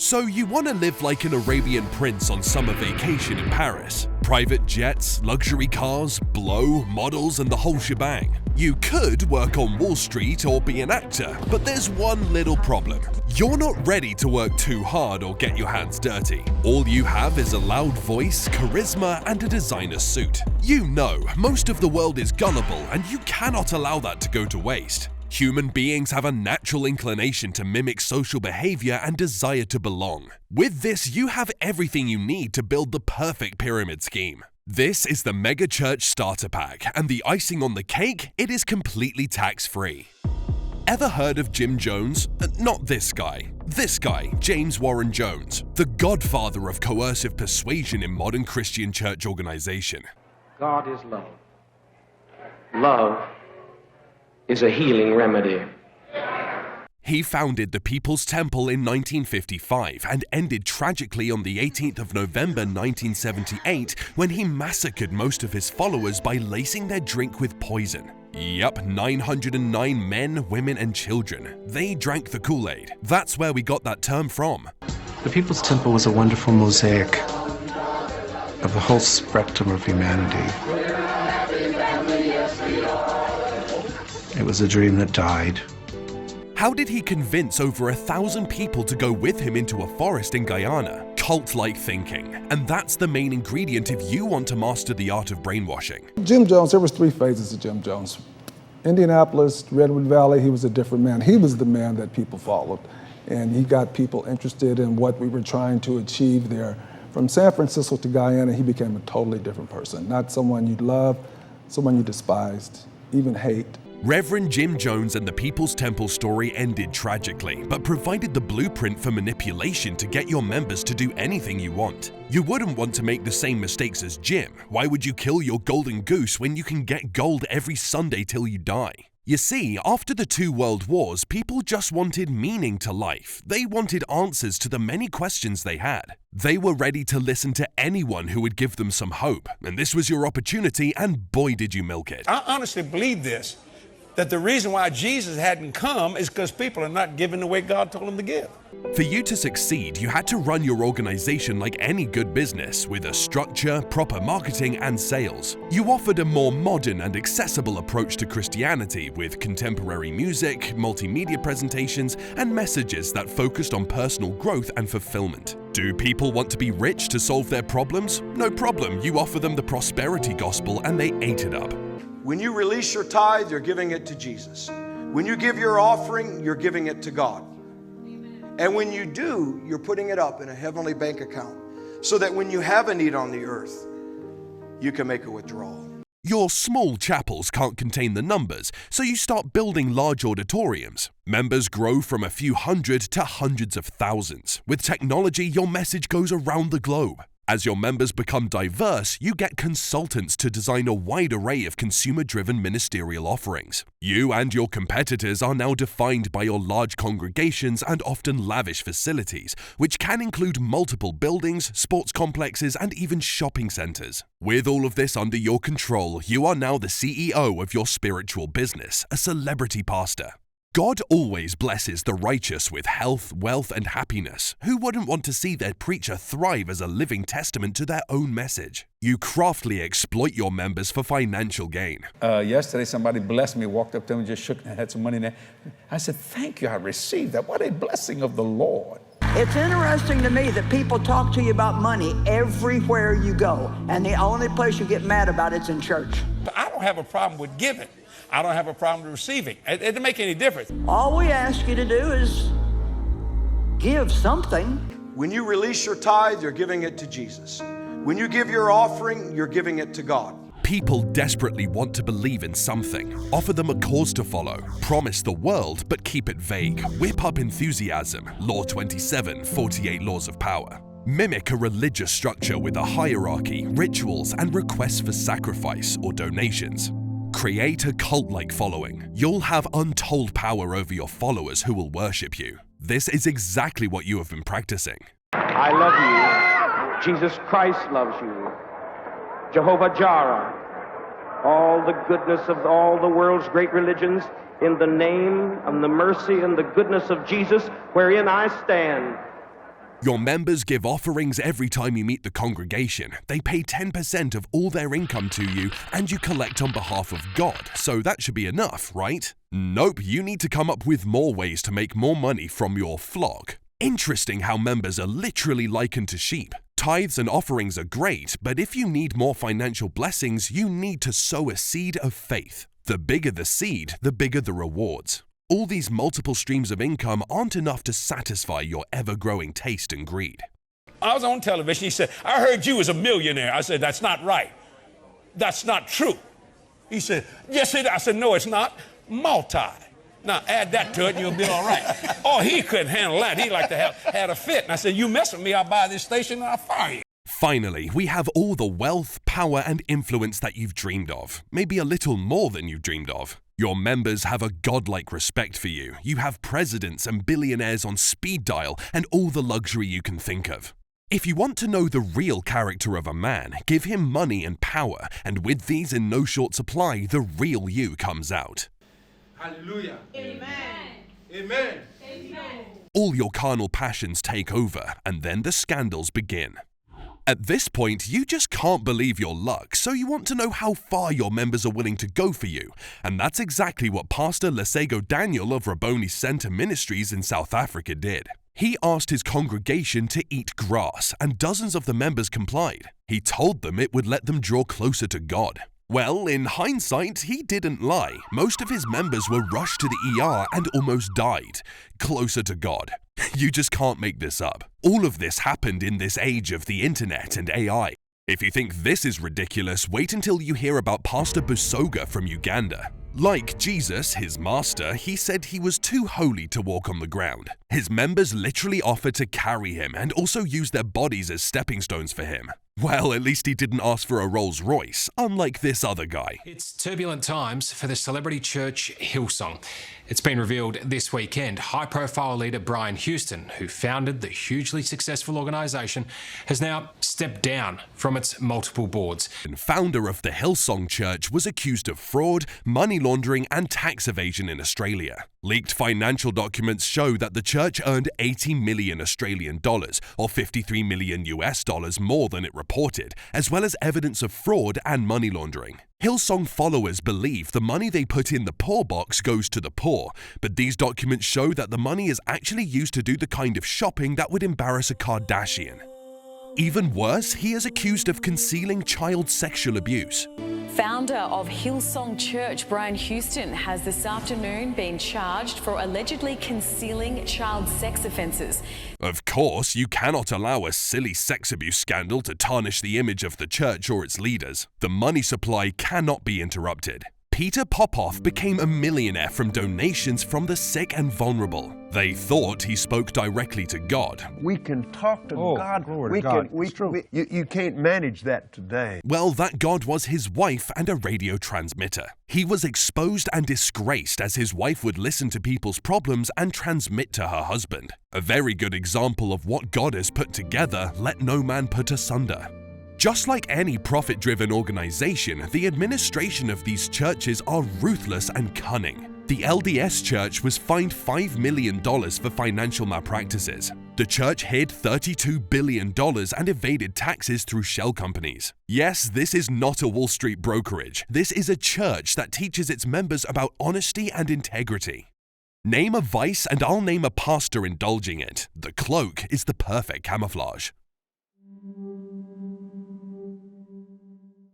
So you want to live like an Arabian prince on summer vacation in Paris? Private jets, luxury cars, blow, models, and the whole shebang. You could work on Wall Street or be an actor, but there's one little problem. You're not ready to work too hard or get your hands dirty. All you have is a loud voice, charisma, and a designer suit. You know, most of the world is gullible, and you cannot allow that to go to waste. Human beings have a natural inclination to mimic social behavior and desire to belong. With this, you have everything you need to build the perfect pyramid scheme. This is the Mega Church Starter Pack, and the icing on the cake, it is completely tax-free. Ever heard of Jim Jones? Not this guy. This guy, James Warren Jones, the godfather of coercive persuasion in modern Christian church organization. God is love. Love is a healing remedy. He founded the People's Temple in 1955 and ended tragically on the 18th of November 1978 when he massacred most of his followers by lacing their drink with poison. Yup, 909 men, women, and children. They drank the Kool-Aid. That's where we got that term from. The People's Temple was a wonderful mosaic of the whole spectrum of humanity. It was a dream that died. How did he convince over 1,000 people to go with him into a forest in Guyana? Cult-like thinking. And that's the main ingredient if you want to master the art of brainwashing. Jim Jones, there was 3 phases of Jim Jones. Indianapolis, Redwood Valley, he was a different man. He was the man that people followed. And he got people interested in what we were trying to achieve there. From San Francisco to Guyana, he became a totally different person. Not someone you loved, someone you despised, even hate. Reverend Jim Jones and the People's Temple story ended tragically, but provided the blueprint for manipulation to get your members to do anything you want. You wouldn't want to make the same mistakes as Jim. Why would you kill your golden goose when you can get gold every Sunday till you die? You see, after the 2 world wars, people just wanted meaning to life. They wanted answers to the many questions they had. They were ready to listen to anyone who would give them some hope. And this was your opportunity, and boy did you milk it. I honestly believe this, that the reason why Jesus hadn't come is because people are not giving the way God told them to give. For you to succeed, you had to run your organization like any good business, with a structure, proper marketing, and sales. You offered a more modern and accessible approach to Christianity with contemporary music, multimedia presentations, and messages that focused on personal growth and fulfillment. Do people want to be rich to solve their problems? No problem, you offer them the prosperity gospel and they ate it up. When you release your tithe, you're giving it to Jesus. When you give your offering, you're giving it to God. And when you do, you're putting it up in a heavenly bank account so that when you have a need on the earth, you can make a withdrawal. Your small chapels can't contain the numbers, so you start building large auditoriums. Members grow from a few hundred to hundreds of thousands. With technology, your message goes around the globe. As your members become diverse, you get consultants to design a wide array of consumer-driven ministerial offerings. You and your competitors are now defined by your large congregations and often lavish facilities, which can include multiple buildings, sports complexes, and even shopping centers. With all of this under your control, you are now the CEO of your spiritual business, a celebrity pastor. God always blesses the righteous with health, wealth, and happiness. Who wouldn't want to see their preacher thrive as a living testament to their own message? You craftily exploit your members for financial gain. Yesterday, somebody blessed me, walked up to them and just shook and had some money in there. I said, thank you, I received that. What a blessing of the Lord. It's interesting to me that people talk to you about money everywhere you go, and the only place you get mad about it's in church. I don't have a problem with giving. I don't have a problem with receiving. It doesn't make any difference. All we ask you to do is give something. When you release your tithe, you're giving it to Jesus. When you give your offering, you're giving it to God. People desperately want to believe in something. Offer them a cause to follow. Promise the world, but keep it vague. Whip up enthusiasm. Law 27, 48 Laws of Power. Mimic a religious structure with a hierarchy, rituals, and requests for sacrifice or donations. Create a cult-like following. You'll have untold power over your followers who will worship you. This is exactly what you have been practicing. I love you. Jesus Christ loves you. Jehovah Jireh. All the goodness of all the world's great religions, in the name and the mercy and the goodness of Jesus, wherein I stand, Your members give offerings every time you meet the congregation. They pay 10% of all their income to you, and you collect on behalf of God, so that should be enough, right? Nope, you need to come up with more ways to make more money from your flock. Interesting how members are literally likened to sheep. Tithes and offerings are great, but if you need more financial blessings, you need to sow a seed of faith. The bigger the seed, the bigger the rewards. All these multiple streams of income aren't enough to satisfy your ever-growing taste and greed. I was on television. He said, I heard you was a millionaire. I said, that's not right. That's not true. He said, yes, it is. I said, no, it's not. Multi. Now, add that to it and you'll be all right. Oh, he couldn't handle that. He like to have had a fit. And I said, you mess with me, I'll buy this station and I'll fire you. Finally, we have all the wealth, power, and influence that you've dreamed of. Maybe a little more than you've dreamed of. Your members have a godlike respect for you. You have presidents and billionaires on speed dial and all the luxury you can think of. If you want to know the real character of a man, give him money and power, and with these in no short supply, the real you comes out. Hallelujah. Amen. Amen. Amen. All your carnal passions take over, and then the scandals begin. At this point, you just can't believe your luck, so you want to know how far your members are willing to go for you. And that's exactly what Pastor Lesego Daniel of Rabboni Center Ministries in South Africa did. He asked his congregation to eat grass, and dozens of the members complied. He told them it would let them draw closer to God. Well, in hindsight, he didn't lie. Most of his members were rushed to the ER and almost died. Closer to God. You just can't make this up. All of this happened in this age of the internet and AI. If you think this is ridiculous, wait until you hear about Pastor Busoga from Uganda. Like Jesus, his master, he said he was too holy to walk on the ground. His members literally offered to carry him and also use their bodies as stepping stones for him. Well, at least he didn't ask for a Rolls Royce, unlike this other guy. It's turbulent times for the celebrity church Hillsong. It's been revealed this weekend high-profile leader Brian Houston, who founded the hugely successful organisation, has now stepped down from its multiple boards. And founder of the Hillsong Church was accused of fraud, money laundering and tax evasion in Australia. Leaked financial documents show that the church earned 80 million Australian dollars, or 53 million US dollars more than it reported, as well as evidence of fraud and money laundering. Hillsong followers believe the money they put in the poor box goes to the poor, but these documents show that the money is actually used to do the kind of shopping that would embarrass a Kardashian. Even worse, he is accused of concealing child sexual abuse. Founder of Hillsong Church, Brian Houston, has this afternoon been charged for allegedly concealing child sex offences. Of course, you cannot allow a silly sex abuse scandal to tarnish the image of the church or its leaders. The money supply cannot be interrupted. Peter Popoff became a millionaire from donations from the sick and vulnerable. They thought he spoke directly to God. We can talk to God. You can't manage that today. Well, that God was his wife and a radio transmitter. He was exposed and disgraced as his wife would listen to people's problems and transmit to her husband. A very good example of what God has put together, let no man put asunder. Just like any profit-driven organization, the administration of these churches are ruthless and cunning. The LDS Church was fined $5 million for financial malpractices. The church hid $32 billion and evaded taxes through shell companies. Yes, this is not a Wall Street brokerage. This is a church that teaches its members about honesty and integrity. Name a vice and I'll name a pastor indulging it. The cloak is the perfect camouflage.